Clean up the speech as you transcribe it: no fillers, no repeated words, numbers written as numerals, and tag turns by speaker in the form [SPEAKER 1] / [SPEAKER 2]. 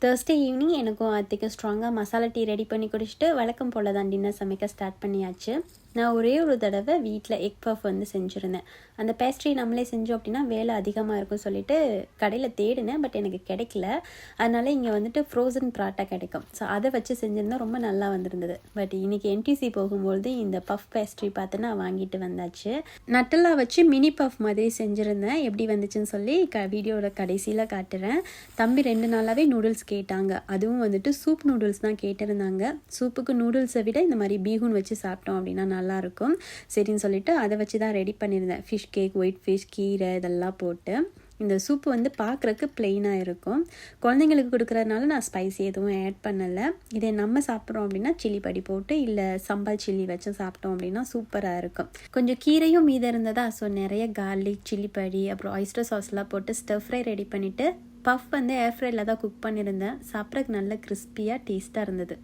[SPEAKER 1] Thursday evening எனக்கும் அத்தைக்கும் ஸ்ட்ராங்காக masala tea ready பண்ணி குடிச்சிட்டு வழக்கம் போல் தான் டின்னர் சமைக்க ஸ்டார்ட் பண்ணியாச்சு. நான் ஒரே ஒரு தடவை வீட்டில் எக் பஃப் வந்து செஞ்சுருந்தேன். அந்த பேஸ்ட்ரி நம்மளே செஞ்சோம் அப்படின்னா வேலை அதிகமாக இருக்கும் சொல்லிட்டு கடையில் தேடினேன். பட் எனக்கு கிடைக்கல. அதனால் இங்கே வந்துட்டு ஃப்ரோசன் பராட்டா கிடைக்கும். ஸோ அதை வச்சு செஞ்சுருந்தா ரொம்ப நல்லா வந்திருந்தது. பட் இன்றைக்கி என்டிசி போகும்பொழுது இந்த பஃப் பேஸ்ட்ரி பார்த்து நான் வாங்கிட்டு வந்தாச்சு. நட்டலா வச்சு மினி பஃப் மாதிரி செஞ்சுருந்தேன். எப்படி வந்துச்சுன்னு சொல்லி வீடியோட கடைசியில் காட்டுறேன். தம்பி 2 நாளாகவே நூடுல்ஸ் கேட்டாங்க. அதுவும் வந்துட்டு சூப் நூடுல்ஸ் தான் கேட்டிருந்தாங்க. சூப்புக்கு நூடுல்ஸை விட இந்த மாதிரி பீகூன் வச்சு சாப்பிட்டோம் அப்படின்னா நல்லாயிருக்கும் சரின்னு சொல்லிட்டு அதை வச்சு தான் ரெடி பண்ணியிருந்தேன். ஃபிஷ் கேக், ஒயிட் ஃபிஷ், கீரை இதெல்லாம் போட்டு. இந்த சூப்பு வந்து பார்க்குறக்கு பிளெயினாக இருக்கும். குழந்தைங்களுக்கு கொடுக்குறதுனால நான் ஸ்பைசி எதுவும் ஆட் பண்ணலை. இதே நம்ம சாப்பிட்றோம் அப்படின்னா சில்லி படி போட்டு இல்லை சம்பல் சில்லி வச்சு சாப்பிட்டோம் அப்படின்னா சூப்பராக இருக்கும். கொஞ்சம் கீரையும் மீது இருந்ததா, ஸோ நிறைய கார்லிக், சில்லி படி, அப்புறம் ஆயிஸ்டர் சாஸ்லாம் போட்டு ஸ்டர் ஃப்ரை ரெடி பண்ணிவிட்டு பஃப் வந்து ஏர் ஃப்ரையில் தான் குக் பண்ணியிருந்தேன். சாப்பிட்றதுக்கு நல்ல கிறிஸ்பியாக டேஸ்ட்டாக இருந்தது.